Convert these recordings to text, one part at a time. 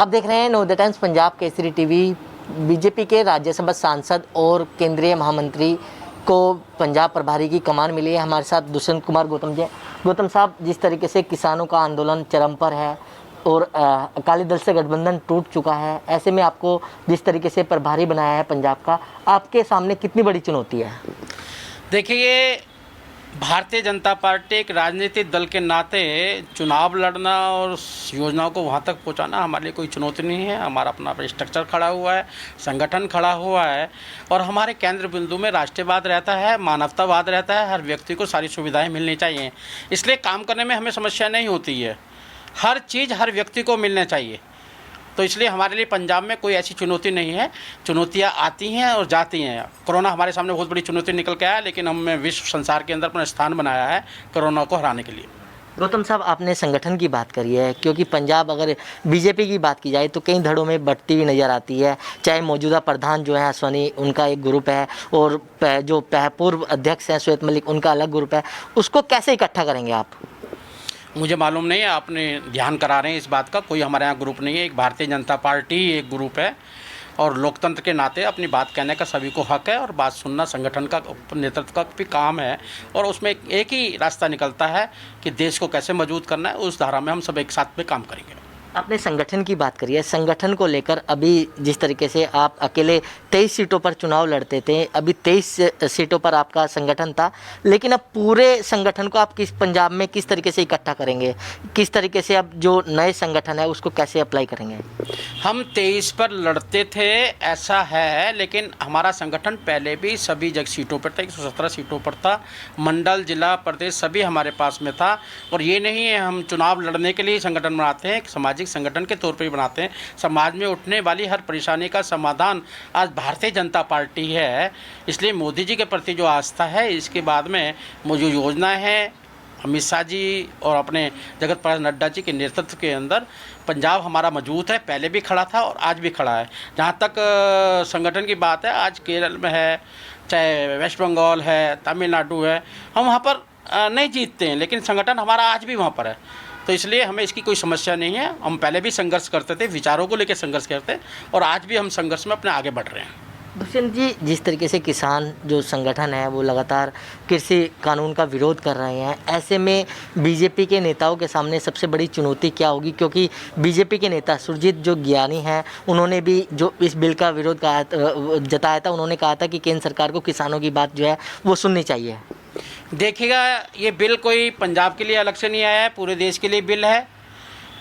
आप देख रहे हैं Navodaya times Punjab Kesari TV. BJP के राज्यसभा सांसद और केंद्रीय महामंत्री को पंजाब प्रभारी की कमान मिली है। हमारे साथ दुष्यंत कुमार गौतम जी। गौतम साहब, जिस तरीके से किसानों का आंदोलन चरम पर है और अकाली दल से गठबंधन टूट चुका है, ऐसे में आपको जिस तरीके से प्रभारी बनाया है पंजाब का, आपके सामने कितनी बड़ी चुनौती है? देखिए, भारतीय जनता पार्टी एक राजनीतिक दल के नाते चुनाव लड़ना और योजनाओं को वहाँ तक पहुँचाना हमारे लिए कोई चुनौती नहीं है। हमारा अपना स्ट्रक्चर खड़ा हुआ है, संगठन खड़ा हुआ है और हमारे केंद्र बिंदु में राष्ट्रीयवाद रहता है, मानवतावाद रहता है। हर व्यक्ति को सारी सुविधाएं मिलनी चाहिए, इसलिए काम करने में हमें समस्या नहीं होती है। हर चीज़ हर व्यक्ति को मिलना चाहिए, तो इसलिए हमारे लिए पंजाब में कोई ऐसी चुनौती नहीं है। चुनौतियाँ आती हैं और जाती हैं। कोरोना हमारे सामने बहुत बड़ी चुनौती निकल के आया, लेकिन हमने विश्व संसार के अंदर अपना स्थान बनाया है कोरोना को हराने के लिए। गौतम साहब, आपने संगठन की बात करी है, क्योंकि पंजाब अगर बीजेपी की बात की जाए तो कई धड़ों में बढ़ती हुई नज़र आती है। चाहे मौजूदा प्रधान जो है अश्वनी, उनका एक ग्रुप है, और जो पूर्व अध्यक्ष हैं श्वेत मलिक, उनका अलग ग्रुप है। उसको कैसे इकट्ठा करेंगे आप? मुझे मालूम नहीं है, आपने ध्यान करा रहे हैं इस बात का। कोई हमारे यहाँ ग्रुप नहीं है। एक भारतीय जनता पार्टी एक ग्रुप है और लोकतंत्र के नाते अपनी बात कहने का सभी को हक है और बात सुनना संगठन का नेतृत्व का भी काम है। और उसमें एक ही रास्ता निकलता है कि देश को कैसे मजबूत करना है। उस धारा में हम सब एक साथ में काम करेंगे। आपने संगठन की बात करी है। संगठन को लेकर अभी जिस तरीके से आप अकेले 23 सीटों पर चुनाव लड़ते थे, अभी 23 सीटों पर आपका संगठन था, लेकिन अब पूरे संगठन को आप पंजाब में किस तरीके से इकट्ठा करेंगे? किस तरीके से अब जो नए संगठन है उसको कैसे अप्लाई करेंगे? हम 23 पर लड़ते थे ऐसा है, लेकिन हमारा संगठन पहले भी सभी जगह सीटों पर था। 117 सीटों पर था। मंडल, जिला, प्रदेश सभी हमारे पास में था। और ये नहीं है हम चुनाव लड़ने के लिए संगठन बनाते हैं, सामाजिक संगठन के तौर पर ही बनाते हैं। समाज में उठने वाली हर परेशानी का समाधान आज भारतीय जनता पार्टी है। इसलिए मोदी जी के प्रति जो आस्था है, इसके बाद में जो योजना है अमित शाह जी और अपने जगत प्रकाश नड्डा जी के नेतृत्व के अंदर पंजाब हमारा मजबूत है। पहले भी खड़ा था और आज भी खड़ा है। जहाँ तक संगठन की बात है, आज केरल में है, चाहे वेस्ट बंगाल है, तमिलनाडु है, हम वहाँ पर नहीं जीतते हैं, लेकिन संगठन हमारा आज भी वहाँ पर है। तो इसलिए हमें इसकी कोई समस्या नहीं है। हम पहले भी संघर्ष करते थे, विचारों को लेकर संघर्ष करते, और आज भी हम संघर्ष में अपने आगे बढ़ रहे हैं। दुष्यंत जी, जिस तरीके से किसान जो संगठन है वो लगातार कृषि कानून का विरोध कर रहे हैं, ऐसे में बीजेपी के नेताओं के सामने सबसे बड़ी चुनौती क्या होगी? क्योंकि बीजेपी के नेता सुरजीत जो ज्ञानी हैं, उन्होंने भी जो इस बिल का विरोध जताया था, उन्होंने कहा था कि केंद्र सरकार को किसानों की बात जो है वो सुननी चाहिए। देखिएगा, ये बिल कोई पंजाब के लिए अलग से नहीं आया है, पूरे देश के लिए बिल है।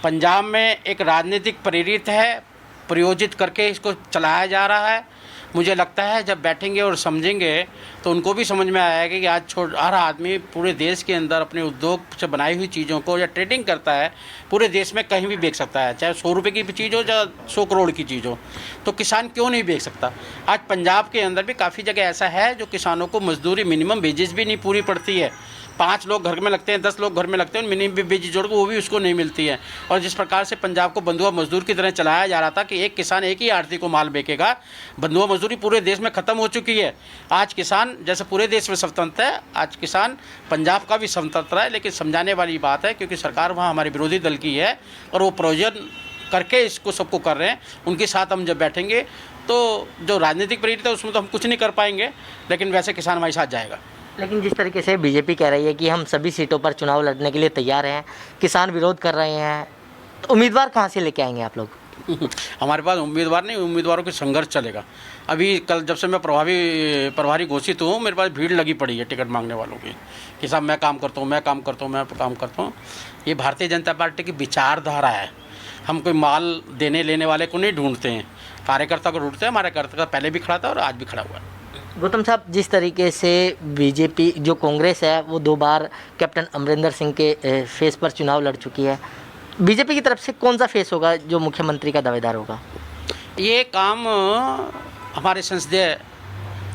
पंजाब में एक राजनीतिक प्रेरित है, प्रयोजित करके इसको चलाया जा रहा है। मुझे लगता है जब बैठेंगे और समझेंगे तो उनको भी समझ में आएगा कि आज हर आदमी पूरे देश के अंदर अपने उद्योग से बनाई हुई चीज़ों को या ट्रेडिंग करता है, पूरे देश में कहीं भी बेच सकता है, चाहे 100 रुपये की चीज़ हो या 100 करोड़ की चीज़ हो। तो किसान क्यों नहीं बेच सकता? आज पंजाब के अंदर भी काफ़ी जगह ऐसा है जो किसानों को मजदूरी मिनिमम वेजेस भी नहीं पूरी पड़ती है। 5 लोग घर में लगते हैं, 10 लोग घर में लगते हैं, मिनिमम वेज जोड़ को वो भी उसको नहीं मिलती है। और जिस प्रकार से पंजाब को बंधुआ मजदूर की तरह चलाया जा रहा था कि एक किसान एक ही आढ़ती को माल बेचेगा, बंधुआ मजदूरी पूरे देश में ख़त्म हो चुकी है। आज किसान जैसे पूरे देश में स्वतंत्र है, आज किसान पंजाब का भी स्वतंत्र है। लेकिन समझाने वाली बात है, क्योंकि सरकार वहाँ हमारे विरोधी दल की है और वो प्रयोजन करके इसको सबको कर रहे हैं। उनके साथ हम जब बैठेंगे तो जो राजनीतिक प्रेरित है उसमें तो हम कुछ नहीं कर पाएंगे, लेकिन वैसे किसान हमारे साथ जाएगा। लेकिन जिस तरीके से बीजेपी कह रही है कि हम सभी सीटों पर चुनाव लड़ने के लिए तैयार हैं, किसान विरोध कर रहे हैं, तो उम्मीदवार कहाँ से लेके आएंगे आप लोग? हमारे पास उम्मीदवार नहीं, उम्मीदवारों के संघर्ष चलेगा। अभी कल जब से मैं प्रभारी घोषित हूँ, मेरे पास भीड़ लगी पड़ी है टिकट मांगने वालों की कि साहब मैं काम करता हूँ, मैं काम करता हूँ, मैं काम करता हूँ। ये भारतीय जनता पार्टी की विचारधारा है। हम कोई माल देने लेने वाले को नहीं ढूंढते हैं, कार्यकर्ता को ढूंढते हैं। हमारा कार्यकर्ता पहले भी खड़ा था और आज भी खड़ा हुआ है। गौतम साहब, जिस तरीके से बीजेपी जो कांग्रेस है वो 2 बार कैप्टन अमरिंदर सिंह के फेस पर चुनाव लड़ चुकी है, बीजेपी की तरफ से कौन सा फेस होगा जो मुख्यमंत्री का दावेदार होगा? ये काम हमारे संसदीय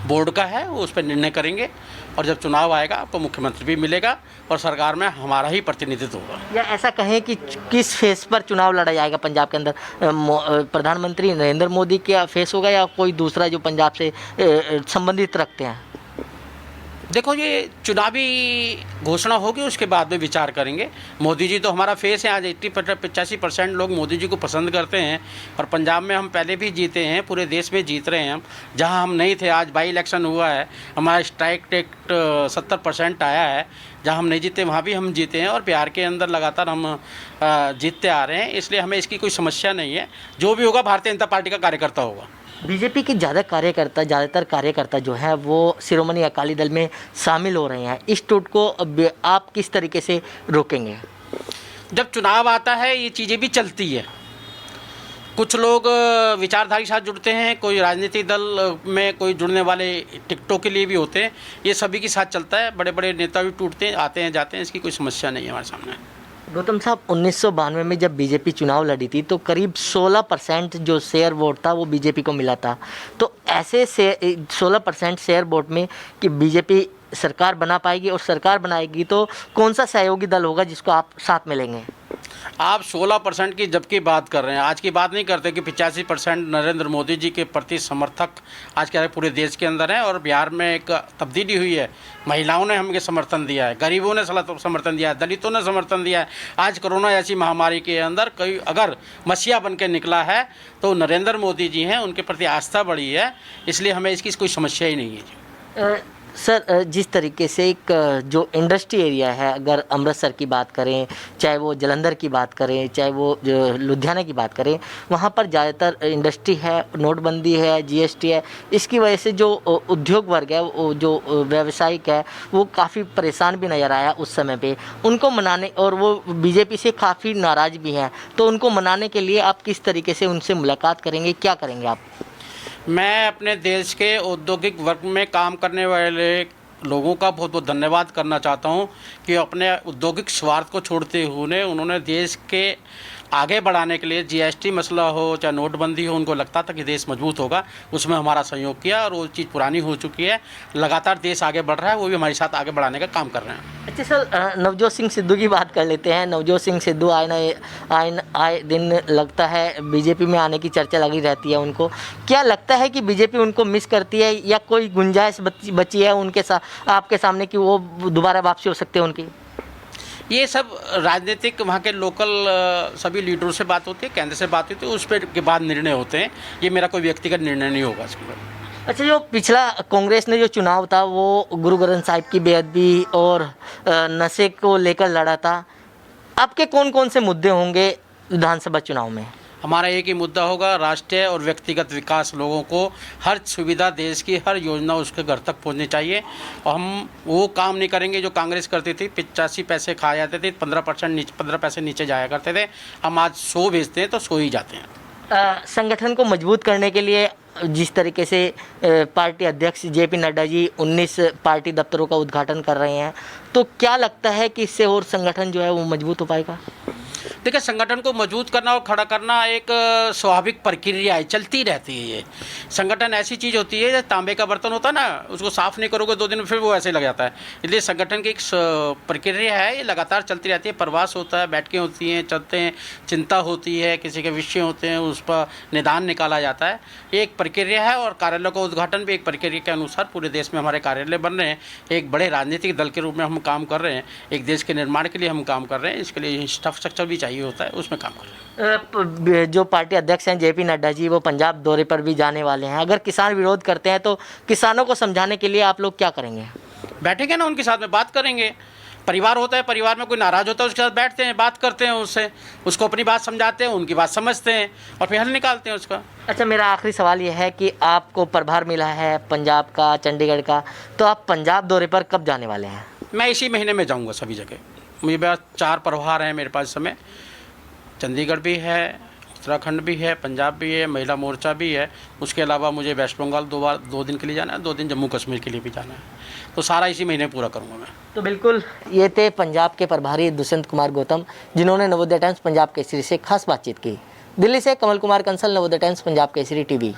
बोर्ड का है, वो उस पर निर्णय करेंगे। और जब चुनाव आएगा आपको मुख्यमंत्री भी मिलेगा और सरकार में हमारा ही प्रतिनिधित्व होगा। या ऐसा कहें कि किस फेस पर चुनाव लड़ा जाएगा पंजाब के अंदर? प्रधानमंत्री नरेंद्र मोदी का फेस होगा या कोई दूसरा जो पंजाब से संबंधित रखते हैं? देखो, ये चुनावी घोषणा होगी, उसके बाद में विचार करेंगे। मोदी जी तो हमारा फेस है। आज 85% लोग मोदी जी को पसंद करते हैं। और पंजाब में हम पहले भी जीते हैं, पूरे देश में जीत रहे हैं हम। जहां हम नहीं थे, आज बाई इलेक्शन हुआ है, हमारा स्ट्राइक रेट 70% आया है। जहां हम नहीं जीते वहां भी हम जीते हैं, और बिहार के अंदर लगातार हम जीतते आ रहे हैं। इसलिए हमें इसकी कोई समस्या नहीं है। जो भी होगा भारतीय जनता पार्टी का कार्यकर्ता होगा। बीजेपी के ज़्यादातर कार्यकर्ता जो है वो शिरोमणि अकाली दल में शामिल हो रहे हैं। इस टूट को आप किस तरीके से रोकेंगे? जब चुनाव आता है ये चीज़ें भी चलती है। कुछ लोग विचारधारा के साथ जुड़ते हैं, कोई राजनीतिक दल में कोई जुड़ने वाले टिकटों के लिए भी होते हैं। ये सभी के साथ चलता है। बड़े बड़े नेता भी टूटते हैं, आते हैं जाते हैं। इसकी कोई समस्या नहीं है हमारे सामने। गौतम साहब, 1992 में जब बीजेपी चुनाव लड़ी थी तो करीब 16% जो शेयर वोट था वो बीजेपी को मिला था। तो ऐसे 16% शेयर वोट में कि बीजेपी सरकार बना पाएगी, और सरकार बनाएगी तो कौन सा सहयोगी दल होगा जिसको आप साथ में लेंगे? आप 16% की जबकि बात कर रहे हैं, आज की बात नहीं करते कि 85% नरेंद्र मोदी जी के प्रति समर्थक आज के पूरे देश के अंदर हैं। और बिहार में एक तब्दीली हुई है। महिलाओं ने हमें समर्थन दिया है, गरीबों ने समर्थन दिया है, दलितों ने समर्थन दिया है। आज कोरोना ऐसी महामारी के अंदर कोई अगर मसीहा बन के निकला है तो नरेंद्र मोदी जी हैं, उनके प्रति आस्था बढ़ी है। इसलिए हमें इसकी कोई समस्या ही नहीं है जी। सर, जिस तरीके से एक जो इंडस्ट्री एरिया है, अगर अमृतसर की बात करें, चाहे वो जलंधर की बात करें, चाहे वो लुधियाना की बात करें, वहाँ पर ज़्यादातर इंडस्ट्री है, नोटबंदी है, जीएसटी है। इसकी वजह से जो उद्योग वर्ग है, वो जो व्यावसायिक है, वो काफ़ी परेशान भी नज़र आया उस समय पे। उनको मनाने, और वो बीजेपी से काफ़ी नाराज़ भी हैं, तो उनको मनाने के लिए आप किस तरीके से उनसे मुलाकात करेंगे, क्या करेंगे आप? मैं अपने देश के औद्योगिक वर्ग में काम करने वाले लोगों का बहुत बहुत धन्यवाद करना चाहता हूं कि अपने औद्योगिक स्वार्थ को छोड़ते हुए उन्होंने देश के आगे बढ़ाने के लिए, जीएसटी मसला हो चाहे नोटबंदी हो, उनको लगता था कि देश मजबूत होगा, उसमें हमारा सहयोग किया। और वो चीज़ पुरानी हो चुकी है। लगातार देश आगे बढ़ रहा है, वो भी हमारे साथ आगे बढ़ाने का काम कर रहे हैं। अच्छा सर, नवजोत सिंह सिद्धू की बात कर लेते हैं। नवजोत सिंह सिद्धू आए दिन लगता है बीजेपी में आने की चर्चा लगी रहती है उनको। क्या लगता है कि बीजेपी उनको मिस करती है, या कोई गुंजाइश बची है उनके साथ आपके सामने कि वो दोबारा वापसी हो सकते हैं उनकी? ये सब राजनीतिक वहाँ के लोकल सभी लीडरों से बात होती है, केंद्र से बात होती है, उस पर के बाद निर्णय होते हैं। ये मेरा कोई व्यक्तिगत निर्णय नहीं होगा इसके बाद। अच्छा, जो पिछला कांग्रेस ने जो चुनाव था वो गुरु ग्रंथ साहिब की बेअदबी और नशे को लेकर लड़ा था। आपके कौन कौन से मुद्दे होंगे विधानसभा चुनाव में? हमारा एक ही मुद्दा होगा, राष्ट्रीय और व्यक्तिगत विकास। लोगों को हर सुविधा, देश की हर योजना उसके घर तक पहुंचनी चाहिए। और हम वो काम नहीं करेंगे जो कांग्रेस करती थी। 85 पैसे खाए जाते थे, 15 पैसे नीचे जाया करते थे। हम आज 100 भेजते हैं तो 100 ही जाते हैं। संगठन को मजबूत करने के लिए जिस तरीके से पार्टी अध्यक्ष जेपी नड्डा जी 19 पार्टी दफ्तरों का उद्घाटन कर रहे हैं, तो क्या लगता है कि इससे और संगठन जो है वो मजबूत हो पाएगा? देखिए, संगठन को मजबूत करना और खड़ा करना एक स्वाभाविक प्रक्रिया है, चलती रहती है। ये संगठन ऐसी चीज़ होती है, जैसे तांबे का बर्तन होता है ना, उसको साफ़ नहीं करोगे 2 दिन में फिर वो ऐसे लग जाता है। इसलिए संगठन की एक प्रक्रिया है, ये लगातार चलती रहती है। प्रवास होता है, बैठकें होती हैं, चलते हैं, चिंता होती है, किसी के विषय होते हैं, उस पर निदान निकाला जाता है। ये एक प्रक्रिया है। और कार्यालय का उद्घाटन भी एक प्रक्रिया के अनुसार पूरे देश में हमारे कार्यालय बन रहे हैं। एक बड़े राजनीतिक दल के रूप में हम काम कर रहे हैं। एक देश के निर्माण के लिए हम काम कर रहे हैं। इसके लिए इंफ्रास्ट्रक्चर भी चाहिए होता है, उसमें काम कर रहे हैं। जो पार्टी अध्यक्ष हैं जेपी नड्डा जी, वो पंजाब दौरे पर भी जाने वाले हैं। अगर किसान विरोध करते हैं तो किसानों को समझाने के लिए आप लोग क्या करेंगे? बैठेंगे ना, उनके साथ में बात करेंगे। परिवार होता है, परिवार में कोई नाराज़ होता है, उसके साथ बैठते हैं, बात करते हैं उससे, उसको अपनी बात समझाते हैं, उनकी बात समझते हैं और फिर हल निकालते हैं उसका। अच्छा, मेरा आखिरी सवाल ये है कि आपको प्रभार मिला है पंजाब का, चंडीगढ़ का, तो आप पंजाब दौरे पर कब जाने वाले हैं? मैं इसी महीने में जाऊँगा सभी जगह। मुझे पास 4 प्रभार हैं मेरे पास इस समय। चंडीगढ़ भी है, उत्तराखंड भी है, पंजाब भी है, महिला मोर्चा भी है। उसके अलावा मुझे वेस्ट बंगाल 2 दिन के लिए जाना है, 2 दिन जम्मू कश्मीर के लिए भी जाना है। तो सारा इसी महीने पूरा करूँगा मैं। तो बिल्कुल, ये थे पंजाब के प्रभारी दुष्यंत कुमार गौतम, जिन्होंने नवोदय टाइम्स पंजाब केसरी से खास बातचीत की। दिल्ली से कमल कुमार कंसल, नवोदय टाइम्स पंजाब केसरी टीवी।